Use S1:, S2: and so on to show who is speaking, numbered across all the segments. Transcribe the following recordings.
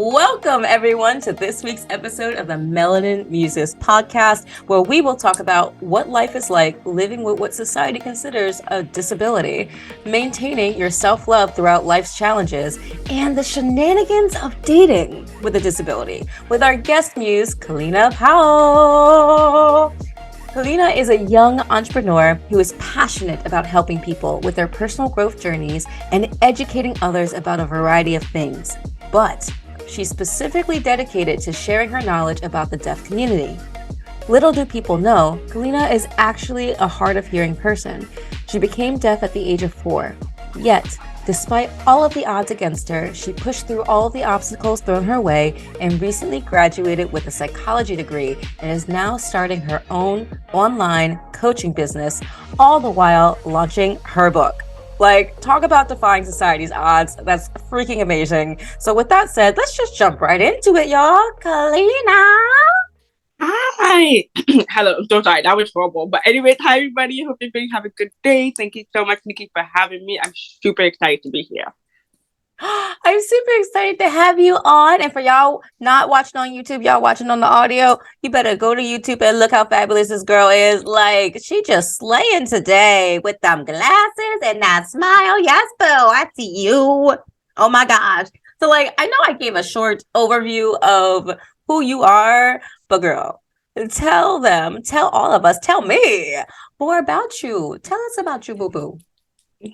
S1: Welcome, everyone, to this week's episode of the Melanin Muses podcast, where we will talk about what life is like living with what society considers a disability, maintaining your self-love throughout life's challenges, and the shenanigans of dating with a disability, with our guest muse, Kellina Powell. Kellina is a young entrepreneur who is passionate about helping people with their personal growth journeys and educating others about a variety of things. But she's specifically dedicated to sharing her knowledge about the deaf community. Little do people know, Kellina is actually a hard of hearing person. She became deaf at the age of 4. Yet, despite all of the odds against her, she pushed through all of the obstacles thrown her way and recently graduated with a psychology degree and is now starting her own online coaching business, all the while launching her book. Like, talk about defying society's odds. That's freaking amazing. So with that said, let's just jump right into it, y'all. Kellina.
S2: Hi. Hello. I'm so sorry. That was horrible. But anyways, hi everybody. Hope you're going to have a good day. Thank you so much, Nikki, for having me. I'm super excited to be here.
S1: I'm super excited to have you on. And for y'all not watching on YouTube, y'all watching on the audio, you better go to YouTube and look how fabulous this girl is. Like, she just slaying today with them glasses and that smile. Yes, boo, I see you. Oh my gosh. So, like, I know I gave a short overview of who you are, but girl, tell all of us, tell me more about you. Tell us about you, boo-boo.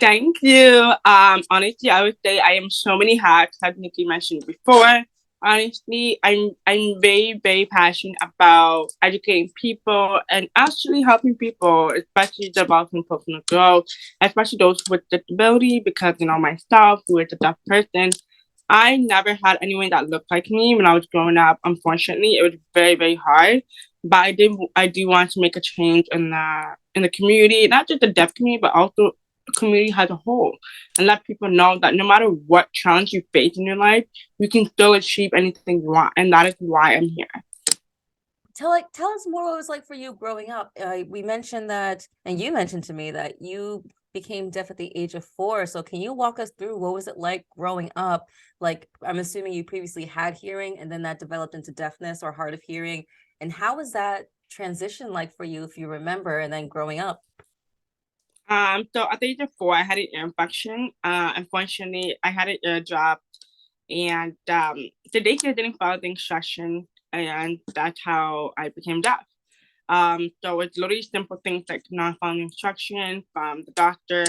S2: Thank you. Honestly, I would say I am so many hats, as Nikki mentioned before. Honestly, I'm very, very passionate about educating people and actually helping people, especially developing personal growth, especially those with disability, because myself, who is a deaf person, I never had anyone that looked like me when I was growing up. Unfortunately, it was very, very hard. But I do want to make a change in the community, not just the deaf community, but also community as a whole, and let people know that no matter what challenge you face in your life, you can still achieve anything you want, and that is why I'm here.
S1: Tell us more what it was like for you growing up. We mentioned that, and you mentioned to me that you became deaf at the age of 4. So can you walk us through what was it like growing up? Like, I'm assuming you previously had hearing and then that developed into deafness or hard of hearing. And how was that transition like for you, if you remember, and then growing up?
S2: So at the age of 4, I had an ear infection. Unfortunately, I had an ear drop, and the daycare didn't follow the instruction, and that's how I became deaf. So it's literally simple things like not following instruction from the doctor.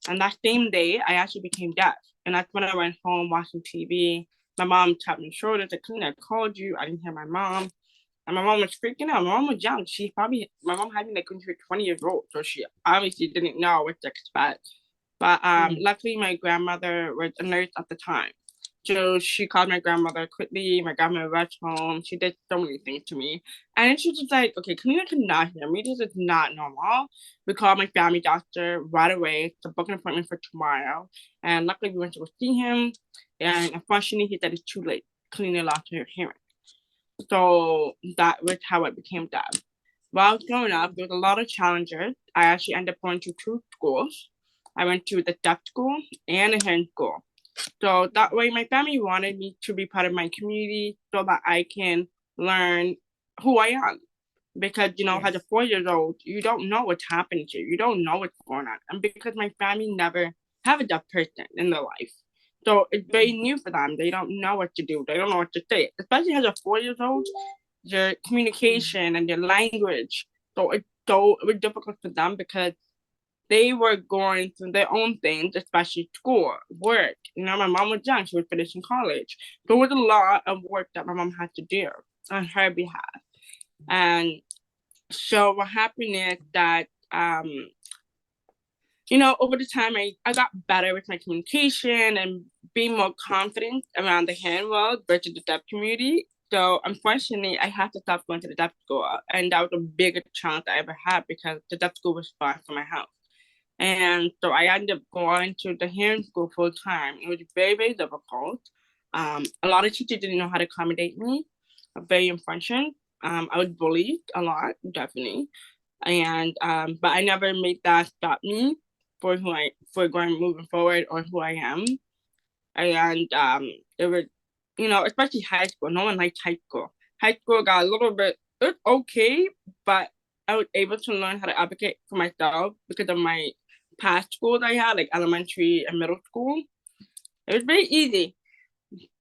S2: And that same day, I actually became deaf. And that's when I went home watching TV. My mom tapped my shoulder, said, "Clean, I called you." I didn't hear my mom. And my mom was freaking out. My mom was young. My mom had me like when she was 20 years old. So she obviously didn't know what to expect. But luckily, my grandmother was a nurse at the time. So she called my grandmother quickly. My grandmother rushed home. She did so many things to me. And then she was just like, "Okay, Kamina cannot hear me. This is not normal." We called my family doctor right away to book an appointment for tomorrow. And luckily, we went to go see him. And unfortunately, he said it's too late. Kamina lost her hearing. So that was how I became deaf. While I was growing up, there was a lot of challenges. I actually ended up going to 2 schools. I went to the deaf school and a hearing school. So that way, my family wanted me to be part of my community so that I can learn who I am. Because, as a 4 years old, you don't know what's happening to you. You don't know what's going on. And because my family never have a deaf person in their life. So it's very new for them. They don't know what to do. They don't know what to say. Especially as a 4 years old, your communication and your language. So it was difficult for them because they were going through their own things, especially school, work. My mom was young; she was finishing college. There was a lot of work that my mom had to do on her behalf. And so what happened is that over the time I got better with my communication and being more confident around the hand world versus the deaf community. So unfortunately, I had to stop going to the deaf school, and that was the biggest challenge I ever had because the deaf school was far from my house. And so I ended up going to the hearing school full time. It was very, very difficult. A lot of teachers didn't know how to accommodate me. Very unfortunate. I was bullied a lot, definitely. And but I never made that stop me for going moving forward or who I am. And it was especially high school. No one liked high school. High school got a little bit, it's okay, but I was able to learn how to advocate for myself because of my past schools I had, like elementary and middle school. It was very easy,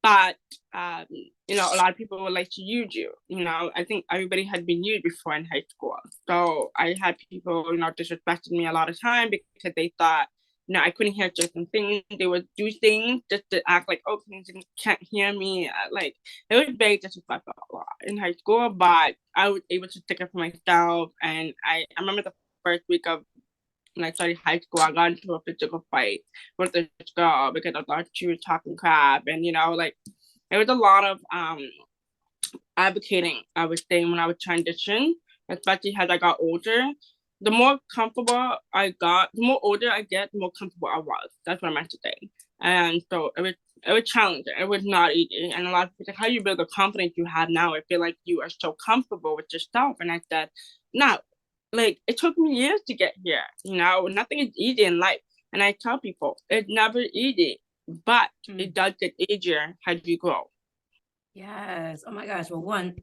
S2: but a lot of people would like to use you. I think everybody had been used before in high school, so I had people, disrespecting me a lot of time because they thought, I couldn't hear certain things. They would do things just to act like, oh, you can't hear me. Like, it was very disrespectful a lot in high school, but I was able to take it for myself. And I remember the first week of when I started high school, I got into a physical fight with this girl because I thought she was talking crap. And, like, there was a lot of advocating, I was saying, when I would transition, especially as I got older. The more comfortable I got, the more older I get, the more comfortable I was. That's what I meant to say. And so it was challenging. It was not easy. And a lot of people say, how you build the confidence you have now? I feel like you are so comfortable with yourself. And I said, no, like it took me years to get here. Nothing is easy in life. And I tell people it's never easy, but it does get easier as you grow.
S1: Yes. Oh my gosh. Well, one,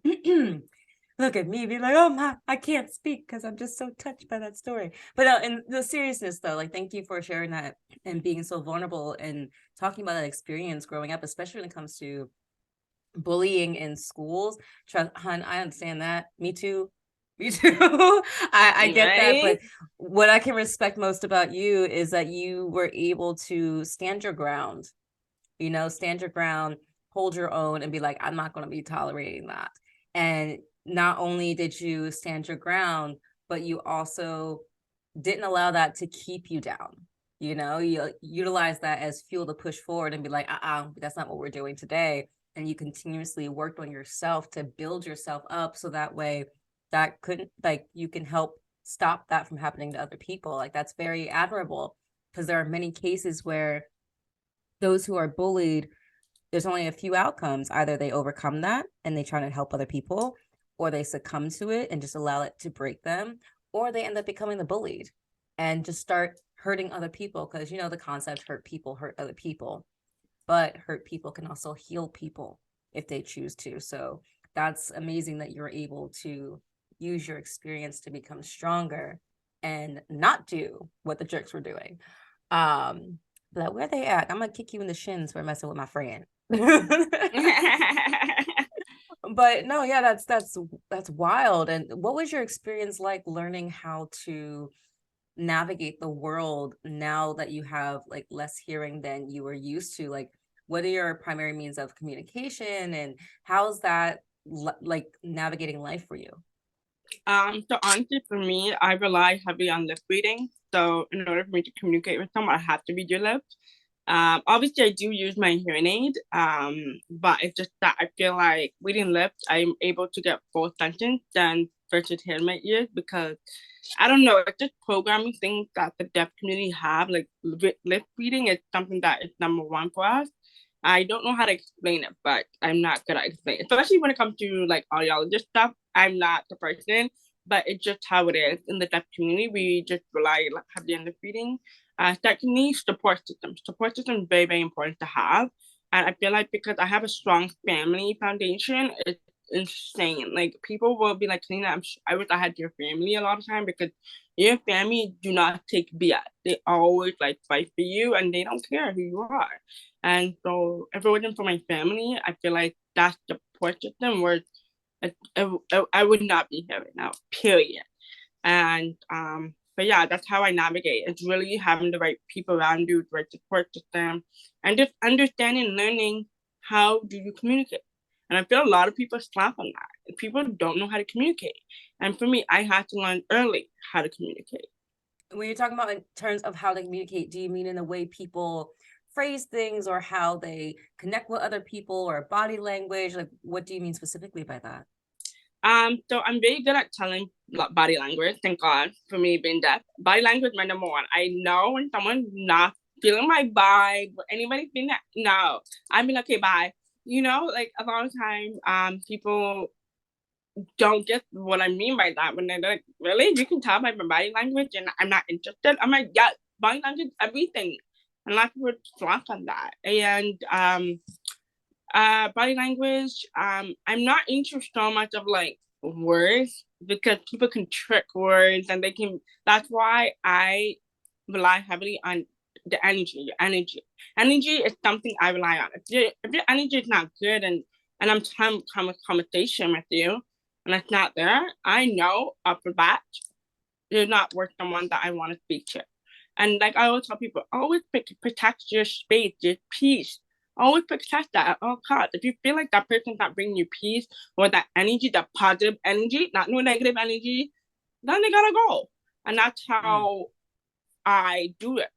S1: look at me, be like, oh my, I can't speak because I'm just so touched by that story. But in the seriousness, though, like, thank you for sharing that and being so vulnerable and talking about that experience growing up, especially when it comes to bullying in schools. Hun, I understand that. Me too. Me too. I get that. But what I can respect most about you is that you were able to stand your ground, stand your ground, hold your own, and be like, I'm not going to be tolerating that. And not only did you stand your ground, but you also didn't allow that to keep you down. You utilize that as fuel to push forward and be like, that's not what we're doing today. And you continuously worked on yourself to build yourself up so that way that couldn't, like, you can help stop that from happening to other people. Like, that's very admirable, because there are many cases where those who are bullied, there's only a few outcomes. Either they overcome that and they try to help other people, or they succumb to it and just allow it to break them, or they end up becoming the bullied and just start hurting other people, because the concept, hurt people hurt other people, but hurt people can also heal people if they choose to. So that's amazing that you're able to use your experience to become stronger and not do what the jerks were doing. But where they at? I'm gonna kick you in the shins for messing with my friend. But no, yeah, that's wild. And what was your experience like learning how to navigate the world now that you have like less hearing than you were used to? Like, what are your primary means of communication, and how's that like navigating life for you?
S2: So honestly, for me, I rely heavily on lip reading. So in order for me to communicate with someone, I have to read your lips. Obviously, I do use my hearing aid, but it's just that I feel like reading lips, I'm able to get full sentence than versus hearing my ears, because I don't know, it's just programming things that the deaf community have. Like lip reading is something that is number one for us. I don't know how to explain it, but I'm not good at explaining, especially when it comes to like audiologist stuff. I'm not the person, but it's just how it is in the deaf community. We just rely heavily on lip reading. Secondly, support system. Support system is very, very important to have. And I feel like because I have a strong family foundation, it's insane. Like people will be like, Kellina, I wish I had your family a lot of time, because your family do not take BS. They always like fight for you and they don't care who you are. And so if it wasn't for my family, I feel like that's the support system where I would not be here right now, period. And but yeah, that's how I navigate. It's really having the right people around you, the right support system, and just understanding and learning how do you communicate. And I feel a lot of people slap on that. People don't know how to communicate. And for me, I had to learn early how to communicate.
S1: When you're talking about in terms of how they communicate, do you mean in the way people phrase things, or how they connect with other people, or body language? Like, what do you mean specifically by that?
S2: So I'm very good at telling body language. Thank God for me being deaf. Body language is my number one. I know when someone's not feeling my vibe, anybody feeling that. No, I mean, okay, bye. Like a lot of time, people don't get what I mean by that when they're like, really, you can tell by my body language, and I'm not interested. I'm like, yeah, body language, everything. And a lot of people slap on that, and Body language. I'm not into so much of like words because people can trick words and they can. That's why I rely heavily on the energy. Your energy is something I rely on. If your energy is not good and I'm trying to come a conversation with you and it's not there, I know up the bat you're not worth someone that I want to speak to. And like I always tell people, always protect your space, your peace. Always protect that at all costs. If you feel like that person's not bringing you peace or that energy, that positive energy, not no negative energy, then they gotta go. And that's how I do it.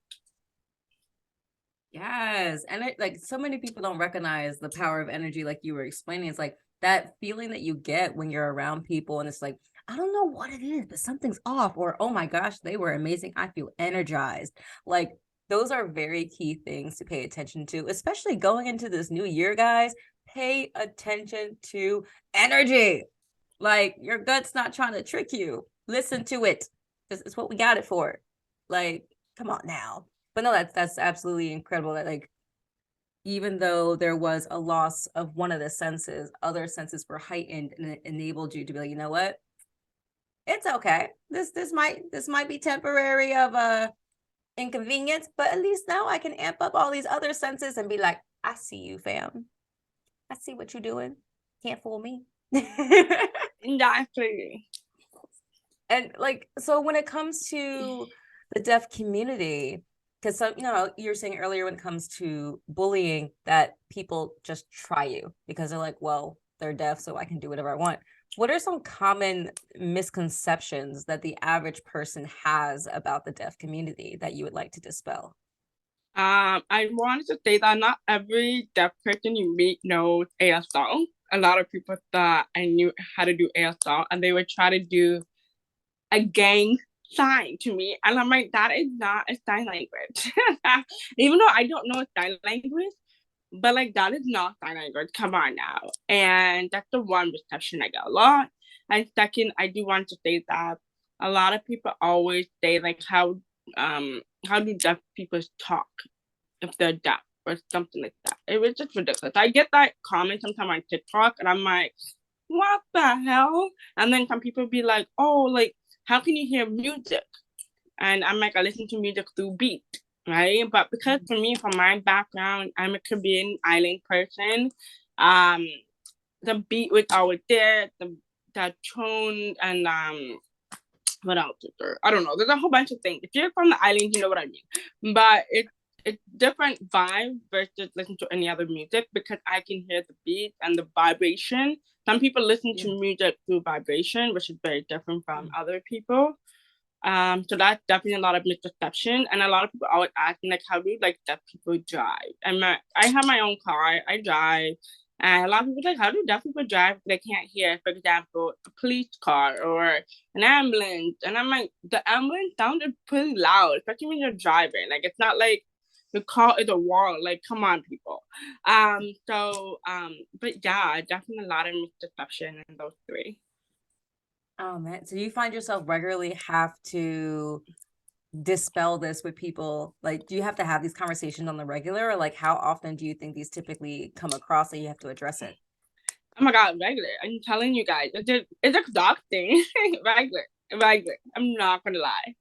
S1: Yes. And it, like, so many people don't recognize the power of energy, like you were explaining. It's like that feeling that you get when you're around people, and it's like, I don't know what it is, but something's off, or oh my gosh, they were amazing. I feel energized. Like, those are very key things to pay attention to, especially going into this new year, guys. Pay attention to energy. Like, your gut's not trying to trick you. Listen to it. This is what we got it for. Like, come on now. But no, that's absolutely incredible that, like, even though there was a loss of one of the senses, other senses were heightened, and it enabled you to be like, you know what? It's okay. This might be temporary of a inconvenience, but at least now I can amp up all these other senses and be like, I see you, fam. I see what you're doing. Can't fool me.
S2: Exactly.
S1: And like, so when it comes to the deaf community, because some, you know, you were saying earlier when it comes to bullying that people just try you because they're like, well, they're deaf, so I can do whatever I want. What are some common misconceptions that the average person has about the deaf community that you would like to dispel?
S2: I wanted to say that not every deaf person you meet knows ASL. A lot of people thought I knew how to do ASL and they would try to do a gang sign to me. And I'm like, that is not a sign language. Even though I don't know sign language, but like that is not sign language. Come on now. And that's the one reception I get a lot. And second, I do want to say that a lot of people always say like how do deaf people talk if they're deaf or something like that. It was just ridiculous. I get that comment sometimes on TikTok and I'm like, what the hell? And then some people be like, oh, like, how can you hear music? And I'm like, I listen to music through beat, right? But because for me, from my background, I'm a Caribbean island person. Um, the beat was always there, the tone, and what else is there? I don't know. There's a whole bunch of things. If you're from the islands, you know what I mean. But it's different vibe versus listen to any other music because I can hear the beat and the vibration. Some people listen to music through vibration, which is very different from other people. So that's definitely a lot of misconception, and a lot of people always ask me like, "How do like deaf people drive?" And I have my own car. I drive, and a lot of people like, "How do deaf people drive? They can't hear, for example, a police car or an ambulance." And I'm like, the ambulance sounded pretty loud, especially when you're driving. Like it's not like the car is a wall. Like, come on, people. But yeah, definitely a lot of misconception in those three.
S1: Oh man, so you find yourself regularly have to dispel this with people? Like, do you have to have these conversations on the regular, or like how often do you think these typically come across that you have to address it?
S2: Oh my god, regular. I'm telling you guys, it's exhausting. regular. I'm not gonna lie.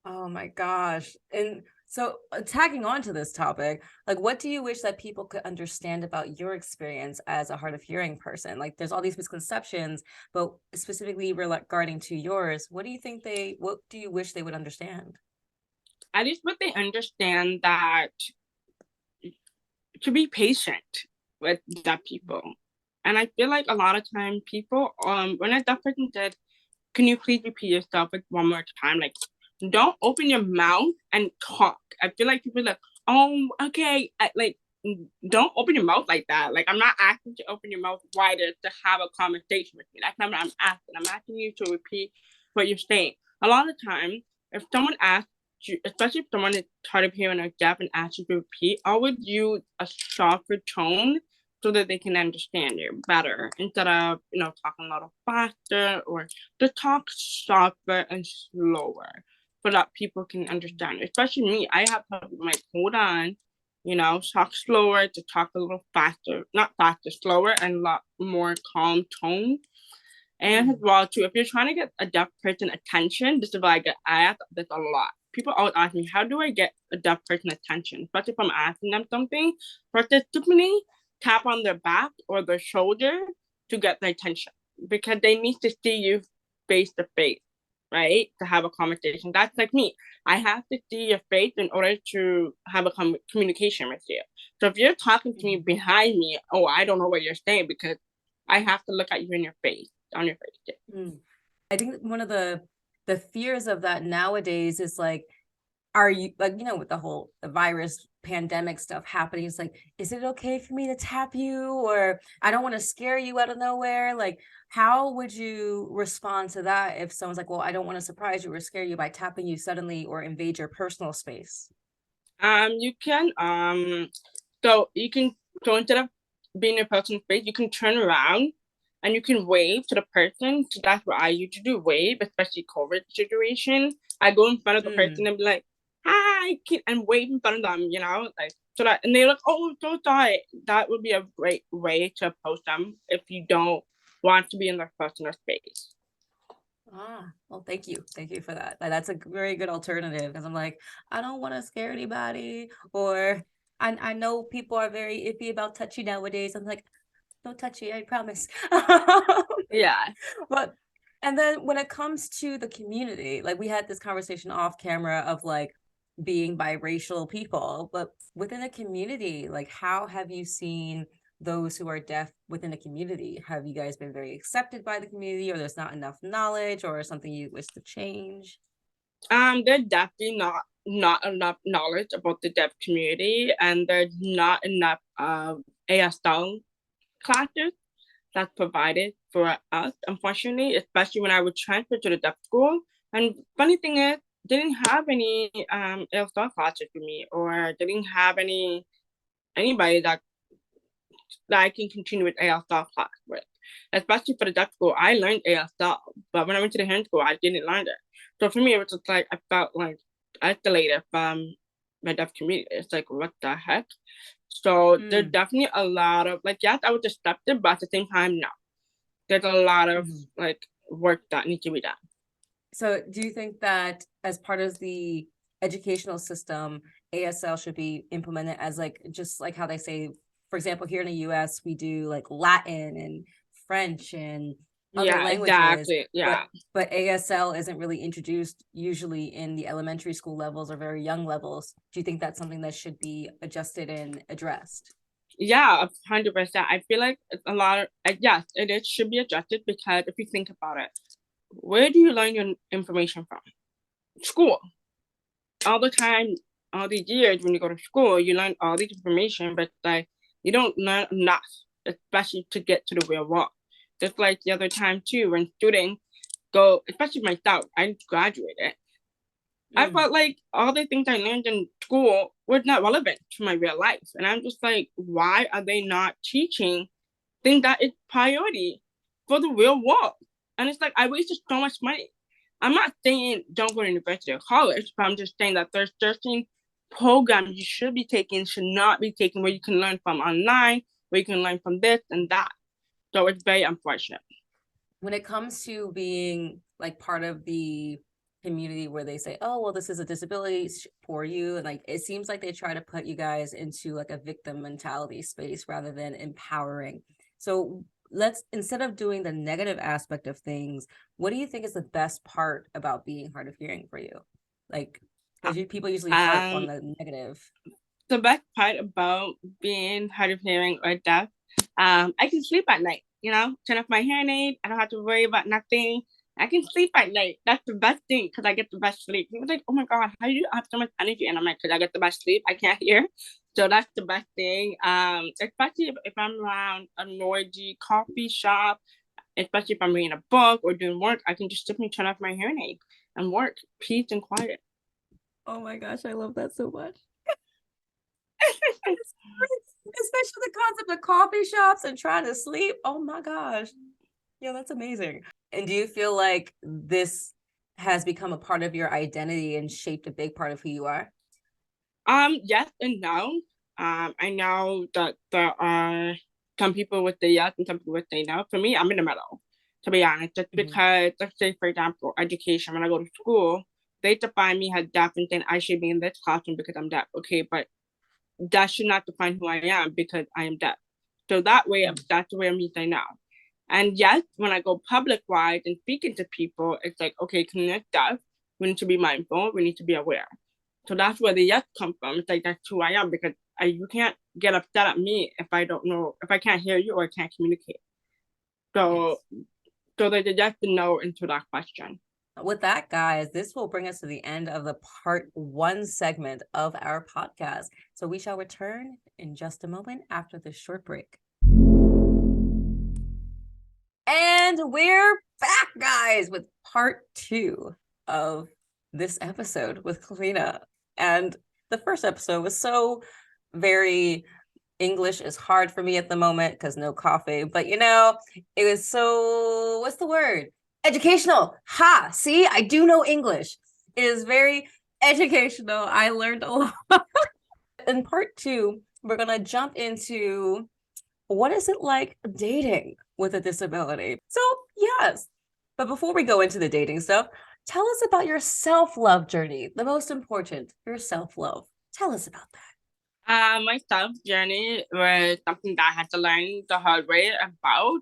S1: Oh my gosh. And so, tagging on to this topic, like, what do you wish that people could understand about your experience as a hard of hearing person? Like, there's all these misconceptions, but specifically regarding to yours, what do you wish they would understand?
S2: I just want they understand that to be patient with deaf people. And I feel like a lot of time people, when a deaf person said, "Can you please repeat yourself like one more time?" Like, don't open your mouth and talk. I feel like people are like, "Oh, okay," like don't open your mouth like that. Like I'm not asking to open your mouth wider to have a conversation with me. That's not what I'm asking. I'm asking you to repeat what you're saying. A lot of time, if someone asks you, especially if someone is hard of hearing or deaf and asks you to repeat, always use a softer tone so that they can understand you better instead of talking a little faster or to talk softer and slower so that people can understand. Especially me, I have to like hold on talk slower, to talk a little faster, not faster, slower, and a lot more calm tone. And as well, too, if you're trying to get a deaf person attention, this is what I get asked this a lot. People always ask me, how do I get a deaf person attention? Especially if I'm asking them something. First, they typically tap on their back or their shoulder to get their attention because they need to see you face to face, right? To have a conversation. That's like me. I have to see your face in order to have a communication with you. So if you're talking to me behind me, oh, I don't know what you're saying because I have to look at you in your face, on your face.
S1: I think one of the fears of that nowadays is like, are you like, with the whole virus pandemic stuff happening, it's like, is it okay for me to tap you, or I don't want to scare you out of nowhere? Like, how would you respond to that if someone's like, well, I don't want to surprise you or scare you by tapping you suddenly or invade your personal space?
S2: You can so instead of being in a person's face, you can turn around and you can wave to the person. So that's what I usually do, wave, especially COVID situation. I go in front of the person and be like, hi, and wave in front of them, like so that, and they're like, oh, so sorry. That would be a great way to approach them if you don't want to be in their personal space.
S1: Well, thank you for that. That's a very good alternative, because I'm like, I don't want to scare anybody, or I know people are very iffy about touchy nowadays. I'm like, no touchy, I promise.
S2: Yeah.
S1: But and then when it comes to the community, like we had this conversation off camera of like being biracial people, but within a community, like how have you seen those who are deaf within the community? Have you guys been very accepted by the community, or there's not enough knowledge, or something you wish to change?
S2: There's definitely not enough knowledge about the deaf community, and there's not enough ASL classes that's provided for us, unfortunately, especially when I would transfer to the deaf school. And funny thing is, they didn't have any ASL classes for me, or they didn't have anybody that I can continue with ASL class with. Especially for the deaf school, I learned ASL, but when I went to the hearing school, I didn't learn it. So for me, it was just like I felt like isolated from my deaf community. It's like, what the heck? So there's definitely a lot of like, yes, I was accepted, but at the same time, no. There's a lot of like work that needs to be done.
S1: So do you think that as part of the educational system, ASL should be implemented as like, just like how they say, for example, here in the US, we do like Latin and French and other languages.
S2: Exactly. Yeah.
S1: But ASL isn't really introduced usually in the elementary school levels or very young levels. Do you think that's something that should be adjusted and addressed?
S2: Yeah, 100%. I feel like it's a lot of, yes, it should be adjusted because if you think about it, where do you learn your information from? School. All the time, all these years when you go to school, you learn all this information, but like you don't learn enough, especially to get to the real world. Just like the other time too, when students go, especially myself, I graduated. I felt like all the things I learned in school were not relevant to my real life. And I'm just like, why are they not teaching things that is priority for the real world? And it's like, I wasted so much money. I'm not saying don't go to university or college, but I'm just saying that there's certain programs you should be taking, should not be taking, where you can learn from online, where you can learn from this and that. So it's very unfortunate.
S1: When it comes to being like part of the community where they say, oh, well, this is a disability for you, and like it seems like they try to put you guys into like a victim mentality space rather than empowering. So let's, instead of doing the negative aspect of things, what do you think is the best part about being hard of hearing for you? Like, because people usually harp on the negative.
S2: The best part about being hard of hearing or deaf, I can sleep at night, turn off my hearing aid. I don't have to worry about nothing. I can sleep at night. That's the best thing because I get the best sleep. People like, oh my God, how do you have so much energy? And I'm like, because I get the best sleep. I can't hear. So that's the best thing. Especially if I'm around a noisy coffee shop, especially if I'm reading a book or doing work, I can just simply turn off my hearing aid and work. Peace and quiet.
S1: Oh my gosh, I love that so much. Especially the concept of coffee shops and trying to sleep. Oh my gosh. Yeah, that's amazing. And do you feel like this has become a part of your identity and shaped a big part of who you are?
S2: Yes and no. I know that there are some people would say yes and some people would say no. For me, I'm in the middle, to be honest. Just because, let's say, for example, education, when I go to school, they define me as deaf and then I should be in this classroom because I'm deaf. Okay, but that should not define who I am because I am deaf. So that way, that's the way I'm saying now. And yes, when I go public wide and speaking to people, it's like, okay, connect deaf. We need to be mindful. We need to be aware. So that's where the yes come from. It's like that's who I am because you can't get upset at me if I don't know, if I can't hear you or I can't communicate. So, so there's a yes and no into that question.
S1: With that, guys, this will bring us to the end of the part 1 segment of our podcast. So we shall return in just a moment after this short break. And we're back, guys, with part 2 of this episode with Kellina. And the first episode was so very English is hard for me at the moment because no coffee. But you know, it was so, what's the word? Educational. Ha! See, I do know English. It is very educational. I learned a lot. In part 2, we're gonna jump into what is it like dating with a disability? So, yes. But before we go into the dating stuff, tell us about your self-love journey. The most important, your self-love. Tell us about that.
S2: My self journey was something that I had to learn the hard way about.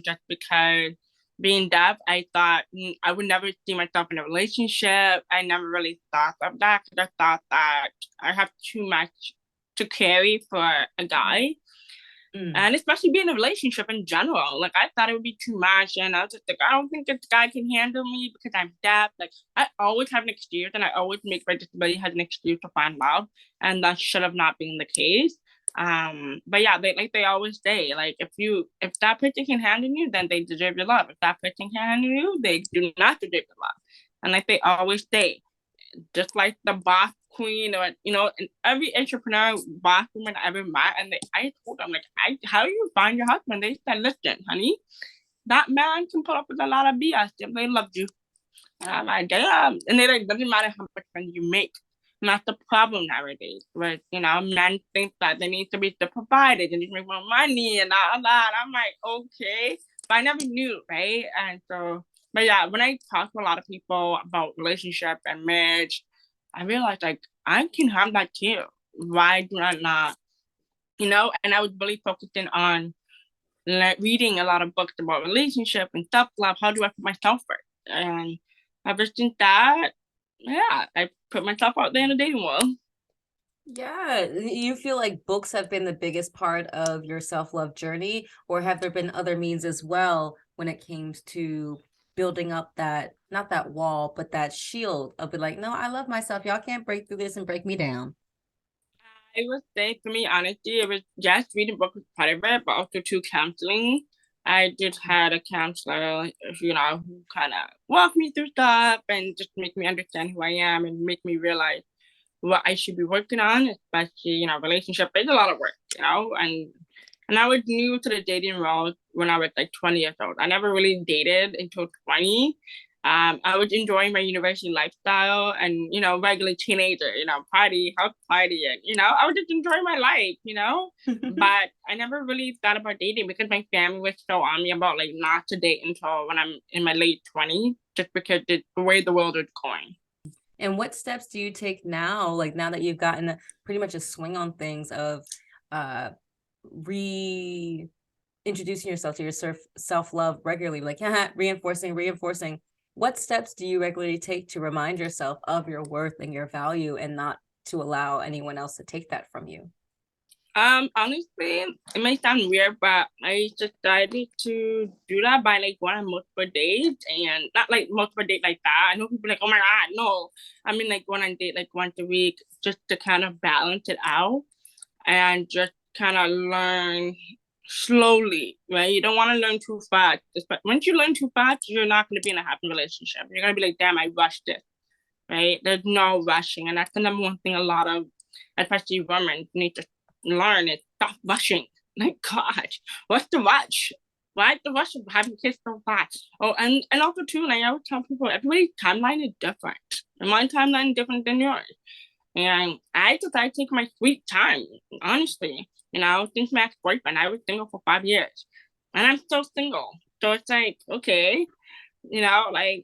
S2: Just because being deaf, I thought I would never see myself in a relationship. I never really thought of that because I thought that I have too much to carry for a guy. And especially being in a relationship in general. Like, I thought it would be too much. And I was just like, I don't think this guy can handle me because I'm deaf. Like, I always have an excuse and I always make my disability has an excuse to find love. And that should have not been the case. But yeah, they always say, like, if that person can handle you, then they deserve your love. If that person can handle you, they do not deserve your love. And like they always say, just like the boss queen or and every entrepreneur boss woman I ever met, and I told them like, how do you find your husband? They said, listen, honey, that man can put up with a lot of BS if they love you. And I'm like, damn. And they like, doesn't matter how much money you make. And that's the problem nowadays. But men think that they need to be the provider, they need to make more money and all that. I'm like, okay. But I never knew, right? And so, but yeah, when I talk to a lot of people about relationship and marriage, I realized like I can have that too. Why do I not? And I was really focusing on like reading a lot of books about relationship and self love. How do I put myself first? And ever since that, yeah, I put myself out there in the dating world.
S1: Yeah, you feel like books have been the biggest part of your self-love journey, or have there been other means as well when it came to building up that, not that wall, but that shield of be like, no, I love myself. Y'all can't break through this and break me down.
S2: I would say, for me, honestly, it was just reading books was part of it, but also too counseling. I just had a counselor, who kind of walked me through stuff and just make me understand who I am and make me realize what I should be working on, especially, relationship. It's a lot of work, and I was new to the dating world when I was like 20 years old. I never really dated until 20. I was enjoying my university lifestyle and, regular teenager, party, house party, and, I was just enjoying my life. But I never really thought about dating because my family was so on me about like not to date until when I'm in my late 20s, just because the way the world is going.
S1: And what steps do you take now, like now that you've gotten pretty much a swing on things of reintroducing yourself to your self-love regularly, like reinforcing. What steps do you regularly take to remind yourself of your worth and your value and not to allow anyone else to take that from you?
S2: Honestly, it may sound weird, but I decided to do that by like going on multiple dates and not like multiple dates like that. I know people like, oh my God, no. I mean like going on date like once a week just to kind of balance it out and just kind of learn slowly, right? You don't want to learn too fast. But once you learn too fast, you're not going to be in a happy relationship. You're going to be like, damn, I rushed it, right? There's no rushing. And that's the number one thing a lot of, especially women, need to learn is stop rushing. Like, God, what's the rush? Why the rush of having kids so fast? Oh, and also too, like I would tell people, everybody's timeline is different. And my timeline is different than yours. And I decided to take my sweet time, honestly. Since my ex-boyfriend, I was single for 5 years. And I'm still single. So it's like, okay, I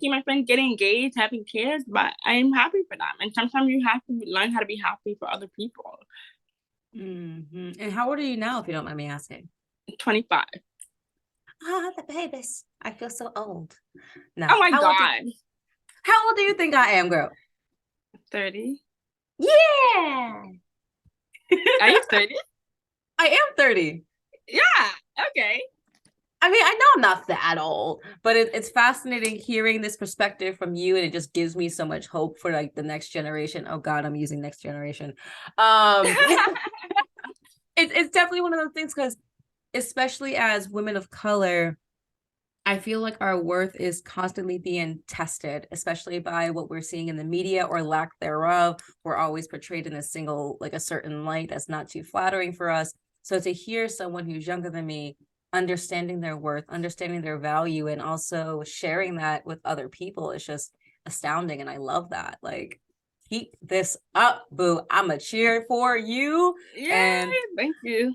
S2: see my friends getting engaged, having kids, but I'm happy for them. And sometimes you have to learn how to be happy for other people.
S1: Mm-hmm. And how old are you now, if you don't mind me asking?
S2: 25.
S1: The babies. I feel so old. No.
S2: Oh my God.
S1: How old do you think I am, girl?
S2: 30.
S1: Yeah.
S2: Are you 30?
S1: I am 30.
S2: Yeah. Okay.
S1: I mean, I know I'm not that old, but it's fascinating hearing this perspective from you, and it just gives me so much hope for like the next generation. Oh God, I'm using next generation. It's definitely one of those things, because especially as women of color, I feel like our worth is constantly being tested, especially by what we're seeing in the media or lack thereof. We're always portrayed in a certain light that's not too flattering for us. So to hear someone who's younger than me understanding their worth, understanding their value, and also sharing that with other people is just astounding. And I love that. Like, keep this up, boo. I'm a cheer for you.
S2: Yay,
S1: and
S2: thank you.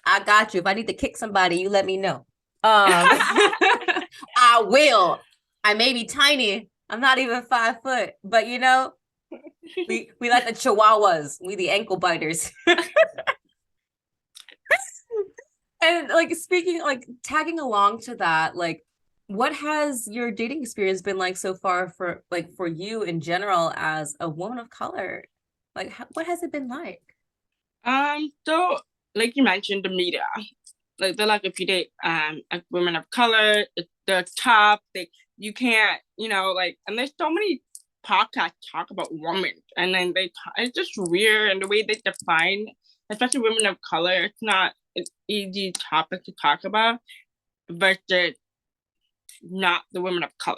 S1: I got you. If I need to kick somebody, you let me know. I will. I may be tiny. I'm not even 5 foot, but we like the chihuahuas. We the ankle biters. And like speaking, like tagging along to that, like what has your dating experience been like so far for you in general as a woman of color? Like what has it been like?
S2: So like you mentioned, the media. Like they're like, if you date like women of color, they're tough. You can't, and there's so many podcasts talk about women, and then it's just weird, and the way they define, especially women of color, it's not an easy topic to talk about versus not the women of color,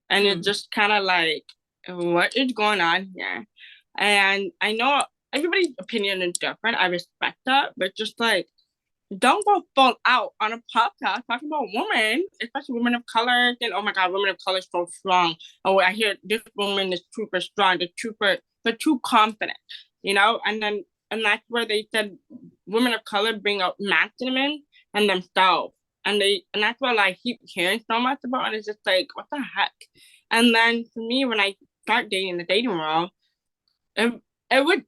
S2: and it's just kind of like, what is going on here? And I know everybody's opinion is different. I respect that, but just like, don't go fall out on a podcast talking about women, especially women of color. And oh my God, women of color is so strong. Oh, I hear this woman is super strong, they're too confident, and that's where they said women of color bring out masculine and themselves. And that's what I keep hearing so much about. And it's just like, what the heck? And then for me, when I start dating in the dating world, it, it would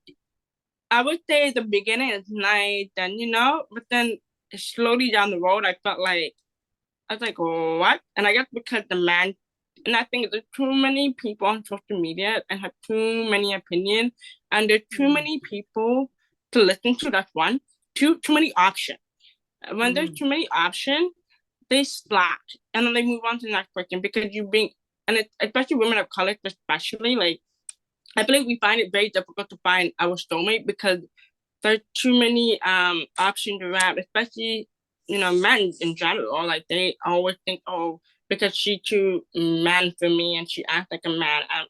S2: I would say at the beginning it's nice, and but then slowly down the road, I was like, what? And I guess because and I think there's too many people on social media and have too many opinions, and there's too many people to listen to. That's one. Too many options. When there's too many options, they slack, and then they move on to the next person because and it's especially women of color, especially like. I believe we find it very difficult to find our soulmate because there's too many options around, especially men in general. Like they always think, oh, because she's too man for me and she acts like a man, I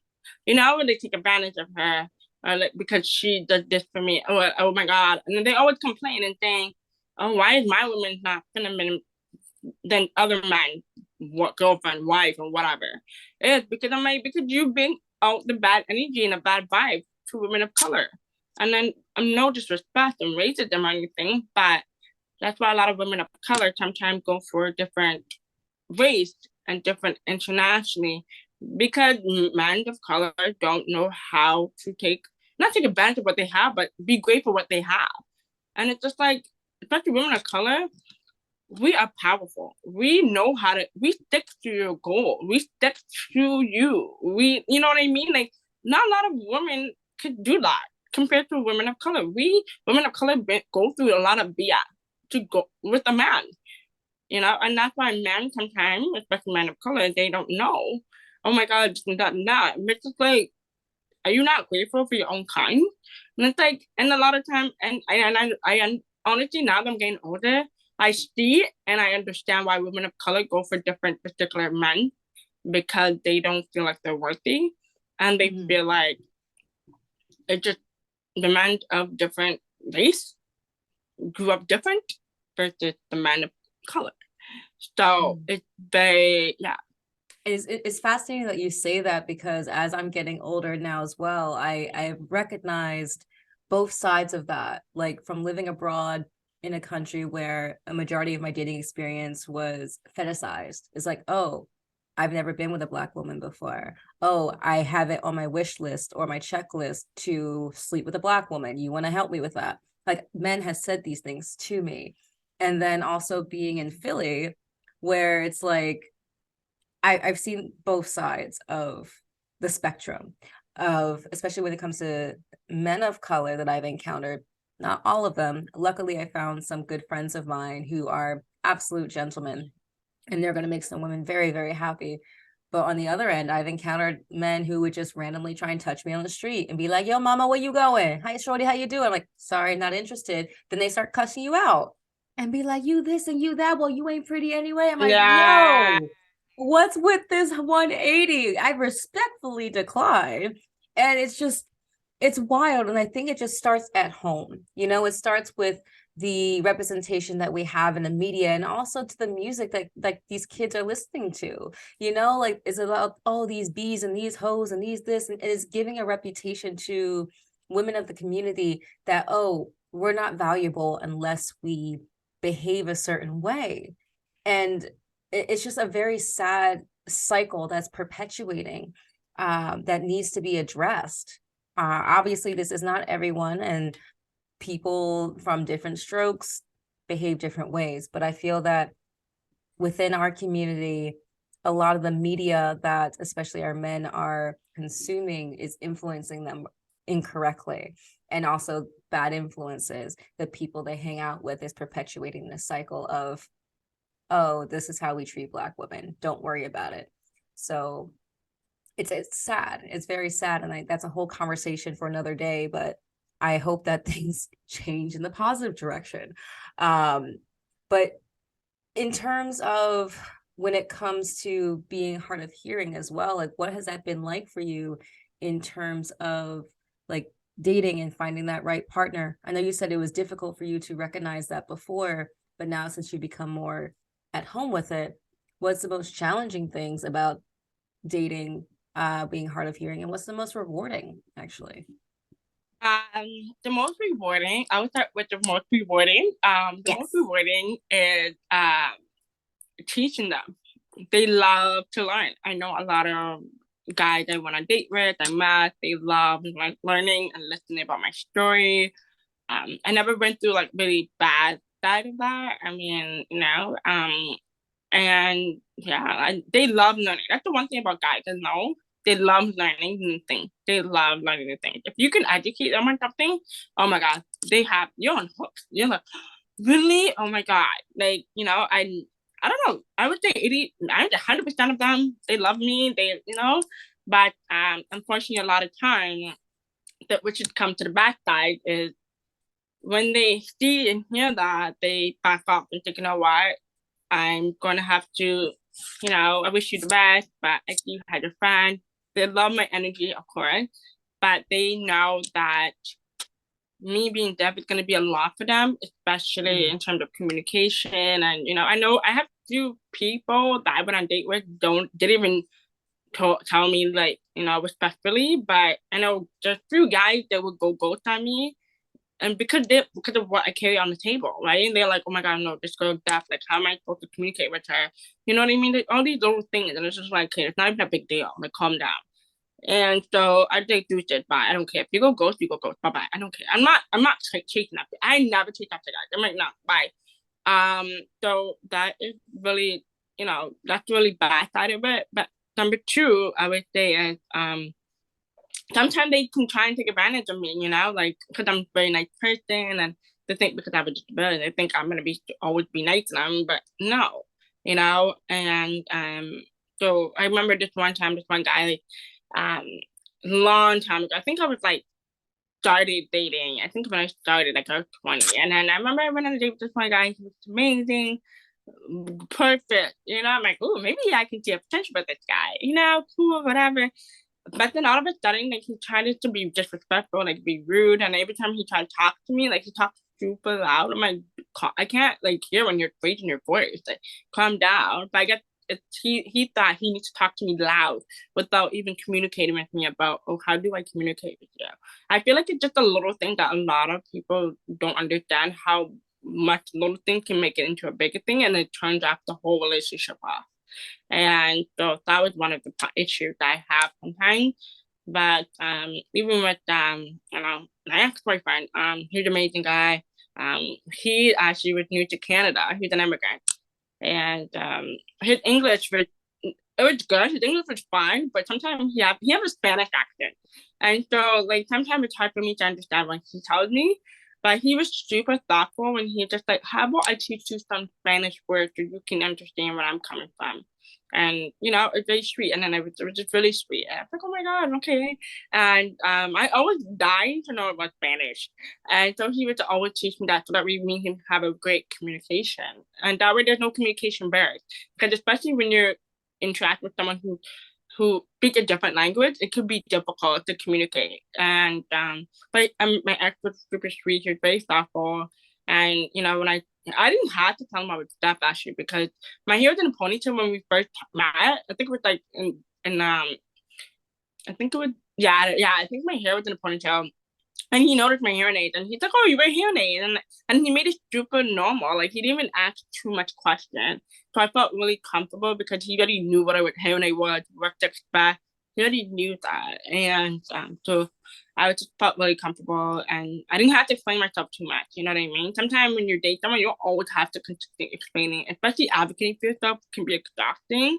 S2: would take advantage of her, or like because she does this for me. Oh my God! And then they always complain and saying, oh, why is my woman not feminine than other men, what girlfriend, wife, or whatever? It's because because you bring out the bad energy and a bad vibe to women of color. And then I'm no disrespect and racism or anything, but that's why a lot of women of color sometimes go for different race and different internationally because men of color don't know how to not take advantage of what they have, but be grateful for what they have. And it's just like, especially women of color, we are powerful. We know we stick to your goal. We stick to you. You know what I mean? Like, not a lot of women could do that compared to women of color. Women of color, go through a lot of BS to go with a man, and that's why men sometimes, especially men of color, they don't know. Oh my God, this and that and that. It's just like, are you not grateful for your own kind? And it's like, and a lot of time, and I honestly, now that I'm getting older, I see and I understand why women of color go for different particular men because they don't feel like they're worthy, and they feel like it just the men of different race grew up different versus the men of color. So it's very
S1: It's fascinating that you say that, because as I'm getting older now as well, I've recognized both sides of that, like from living abroad in a country where a majority of my dating experience was fetishized. It's like, oh, I've never been with a Black woman before. Oh, I have it on my wish list or my checklist to sleep with a Black woman. You want to help me with that? Like, men has said these things to me. And then also being in Philly, where it's like, I've seen both sides of the spectrum of, especially when it comes to men of color that I've encountered. Not all of them. Luckily, I found some good friends of mine who are absolute gentlemen, and they're going to make some women very, very happy. But on the other end, I've encountered men who would just randomly try and touch me on the street and be like, "Yo, mama, where you going? Hi, shorty, how you doing?" I'm like, "Sorry, not interested." Then they start cussing you out and be like, "You this and you that. Well, you ain't pretty anyway." I'm like,
S2: Yeah.
S1: "Yo, what's with this 180?" I respectfully decline. And it's just, it's wild. And I think it just starts at home. It starts with the representation that we have in the media, and also to the music that like these kids are listening to. Like, it's about all these bees and these hoes and these this, and it is giving a reputation to women of the community that, oh, we're not valuable unless we behave a certain way. And it's just a very sad cycle that's perpetuating, that needs to be addressed. Obviously, this is not everyone, and people from different strokes behave different ways. But I feel that within our community, a lot of the media that especially our men are consuming is influencing them incorrectly. And also bad influences, the people they hang out with, is perpetuating this cycle of, oh, this is how we treat Black women. Don't worry about it. So it's sad. It's very sad. And that's a whole conversation for another day, but I hope that things change in the positive direction. But in terms of when it comes to being hard of hearing as well, like, what has that been like for you in terms of like dating and finding that right partner? I know you said it was difficult for you to recognize that before, but now since you become more at home with it, what's the most challenging things about dating, being hard of hearing, and what's the most rewarding, actually?
S2: The most rewarding, I would start with the most rewarding. The most rewarding is teaching them. They love to learn. I know a lot of guys I went on date with, I met, they love like learning and listening about my story. I never went through like really bad side of that. I mean, and yeah, they love learning. That's the one thing about guys, they love learning new things. They love learning new things. If you can educate them on something, oh my god, you're on hooks. You're like, really? Oh my god. Like, I don't know. I would say 100% of them, they love me. But unfortunately, a lot of time that which has come to the backside is when they see and hear that, they back off and think, you know what, I'm gonna have to, I wish you the best, but I see you had a friend. They love my energy, of course, but they know that me being deaf is gonna be a lot for them, especially in terms of communication. And I know I have few people that I went on date with didn't even tell me like respectfully, but I know just few guys that would go ghost on me, and because of what I carry on the table, right? And they're like, oh my god, no, this girl deaf. Like, how am I supposed to communicate with her? You know what I mean? Like, all these little things, and it's just like, okay, it's not even a big deal. Like, calm down. And so I just do shit. Bye. I don't care. If you go ghost, you go ghost. Bye bye. I don't care. I'm not chasing after. I never chase after guys. I'm like, no, bye. So that is really, that's really bad side of it. But number two, I would say is sometimes they can try and take advantage of me, like because I'm a very nice person, and they think because I have a disability, they think I'm gonna always be nice to them, but no, And so I remember this one guy, um, long time ago. I think I was like started dating. I think when I started, like I was 20, and then I remember I went on a date with this one guy. He was amazing, perfect. I'm like, oh, maybe I can see a potential with this guy. Cool, whatever. But then all of a sudden, like he tried to be disrespectful, like be rude, and every time he tried to talk to me, like he talked super loud. I'm like, I can't like hear when you're raising your voice. Like, calm down. But I guess he thought he needs to talk to me loud without even communicating with me about, oh, how do I communicate with you? I feel like it's just a little thing that a lot of people don't understand, how much little thing can make it into a bigger thing, and it turns off the whole relationship off. And so that was one of the issues that I have sometimes. But even with my ex-boyfriend, he's an amazing guy. He actually was new to Canada. He's an immigrant, and his English was, it was good. His English was fine, but sometimes he have a Spanish accent, and so like sometimes it's hard for me to understand when he tells me. But he was super thoughtful, and he just like, how about I teach you some Spanish words so you can understand where I'm coming from. And it's very sweet. And then it was just really sweet. And I was like, oh my god, okay. And I always dying to know about Spanish, and so he would always teach me that, so that we me and him have a great communication, and that way there's no communication barriers. Because especially when you're interact with someone who speak a different language, it could be difficult to communicate. And but my ex was super sweet. He was very thoughtful, and when I didn't have to tell him I was deaf, actually, because my hair was in a ponytail when we first met. I think it was like in I think it was, yeah, I think my hair was in a ponytail. And he noticed my hearing aid, and he's like, "Oh, you wear hearing aid," and he made it super normal. Like, he didn't even ask too much question. So I felt really comfortable because he already knew what hearing aid was, what to expect. He already knew that, and so I just felt really comfortable, and I didn't have to explain myself too much. You know what I mean? Sometimes when you're dating someone, you don't always have to continue explaining, especially advocating for yourself can be exhausting.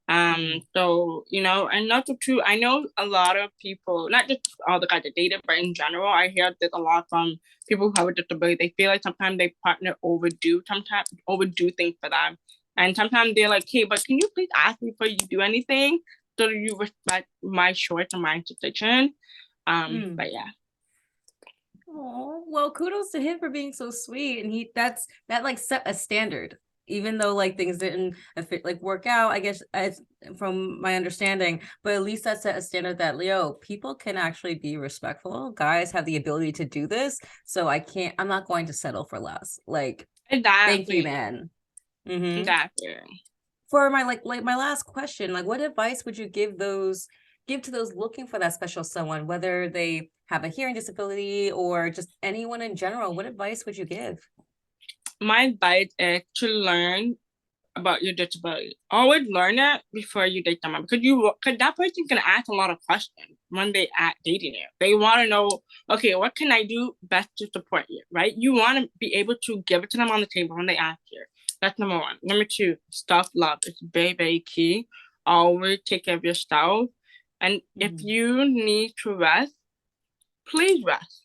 S2: So, and not so true. I know a lot of people, not just all the guys that dated, but in general, I hear this a lot from people who have a disability. They feel like sometimes their partner overdo things for them. And sometimes they're like, hey, but can you please ask me before you do anything, so that you respect my choice and my decision? But yeah.
S1: Oh, well, kudos to him for being so sweet. And that like set a standard, even though like things didn't like work out, I guess, from my understanding, but at least that set a standard that, Leo, people can actually be respectful. Guys have the ability to do this. So I'm not going to settle for less. Like,
S2: exactly.
S1: Thank you, man. Mm-hmm.
S2: Exactly.
S1: For my like my last question, like, what advice would you give to those looking for that special someone, whether they have a hearing disability or just anyone in general? What advice would you give?
S2: My advice is to learn about your disability. Always learn that before you date someone, because that person can ask a lot of questions when they act dating you. They want to know, okay, what can I do best to support you, right? You want to be able to give it to them on the table when they ask you. That's number one. Number two, self-love is very, very key. Always take care of yourself. And if you need to rest, please rest.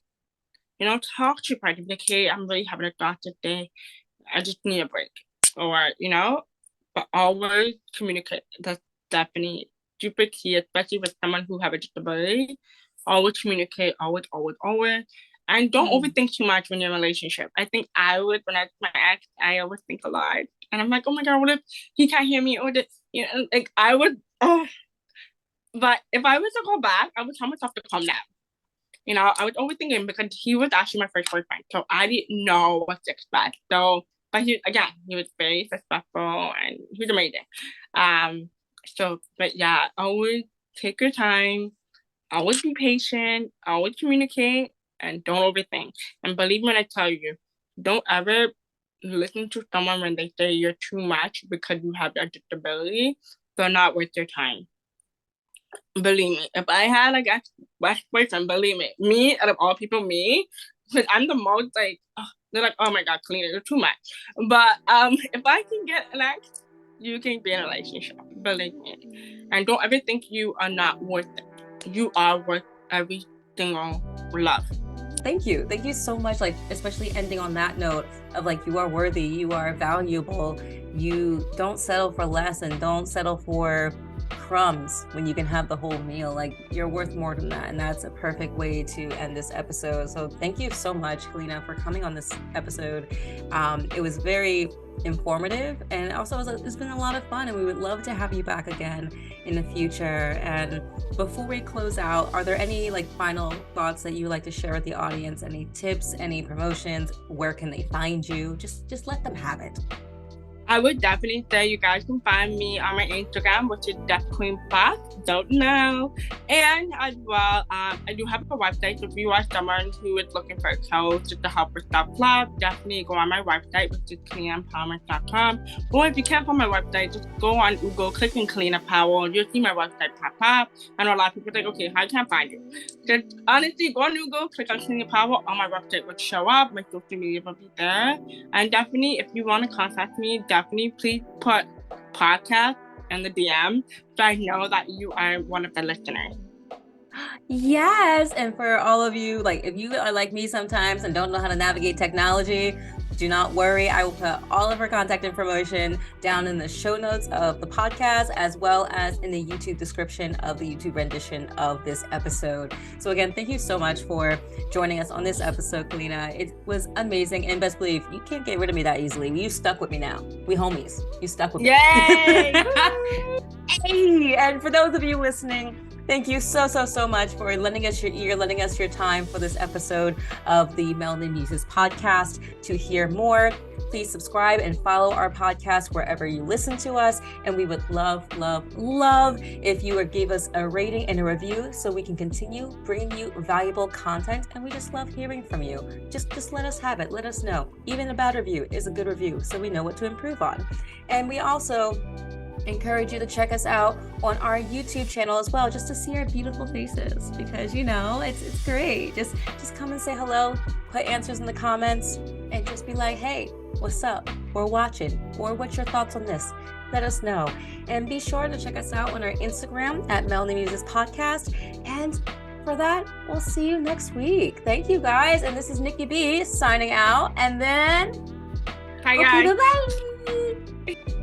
S2: Talk to your partner. Like, hey, I'm really having a doctor day. I just need a break. Or, but always communicate. That's definitely super key, especially with someone who have a disability. Always communicate, always, always, always. And don't overthink too much when you're in a relationship. I think when I was my ex, I always think a lot. And I'm like, oh my God, what if he can't hear me? Or like I would, but if I was to go back, I would tell myself to calm down. I was always thinking, because he was actually my first boyfriend, so I didn't know what to expect. So, but he was very respectful, and he was amazing. But yeah, always take your time, always be patient, always communicate, and don't overthink. And believe me when I tell you, don't ever listen to someone when they say you're too much because you have a disability. They're not worth your time. Believe me, if I had like a ex-boyfriend, believe me, out of all people, because I'm the most like, they're like, oh my God, Kellina, you're too much. But if I can get an ex, you can be in a relationship, believe me. And don't ever think you are not worth it. You are worth every single love.
S1: Thank you so much. Like, especially ending on that note of like, you are worthy, you are valuable, you don't settle for less, and don't settle for crumbs when you can have the whole meal. Like, you're worth more than that, and that's a perfect way to end this episode. So thank you so much, Kellina, for coming on this episode. It was very informative, and also it's been a lot of fun, and we would love to have you back again in the future. And before we close out, are there any like final thoughts that you would like to share with the audience? Any tips, any promotions? Where can they find you? Just let them have it.
S2: I would definitely say you guys can find me on my Instagram, which is Deafqueenboss. Don't know. And as well, I do have a website. So if you are someone who is looking for a coach just to help with self-love, definitely go on my website, which is kellinapowell.com. Or if you can't find my website, just go on Google, click on Kellina Powell, and you'll see my website pop up. I know a lot of people think, okay, I can't find you. Just honestly, go on Google, click on Kellina Powell, on my website would show up. My social media will be there. And definitely, if you want to contact me, definitely please put podcast in the DM so I know that you are one of the listeners.
S1: Yes. And for all of you, like if you are like me sometimes and don't know how to navigate technology, do not worry. I will put all of her contact information down in the show notes of the podcast, as well as in the YouTube description of the YouTube rendition of this episode. So again, thank you so much for joining us on this episode, Kellina. It was amazing. And best believe, you can't get rid of me that easily. You stuck with me now. We homies. You stuck with me.
S2: Yay!
S1: Hey! And for those of you listening, thank you so much for lending us your ear, lending us your time for this episode of the Melanin Muses podcast. To hear more, please subscribe and follow our podcast wherever you listen to us. And we would love if you would give us a rating and a review so we can continue bringing you valuable content. And we just love hearing from you. Just let us have it. Let us know. Even a bad review is a good review, so we know what to improve on. And we also encourage you to check us out on our YouTube channel as well, just to see our beautiful faces, because it's great. Just come and say hello, put answers in the comments, and just be like, hey, what's up? We're watching. Or what's your thoughts on this? Let us know. And be sure to check us out on our Instagram at Melanin Muses Podcast. And for that, we'll see you next week. Thank you guys. And this is Nikki B signing out. And then
S2: Hi guys.
S1: Okay, bye-bye.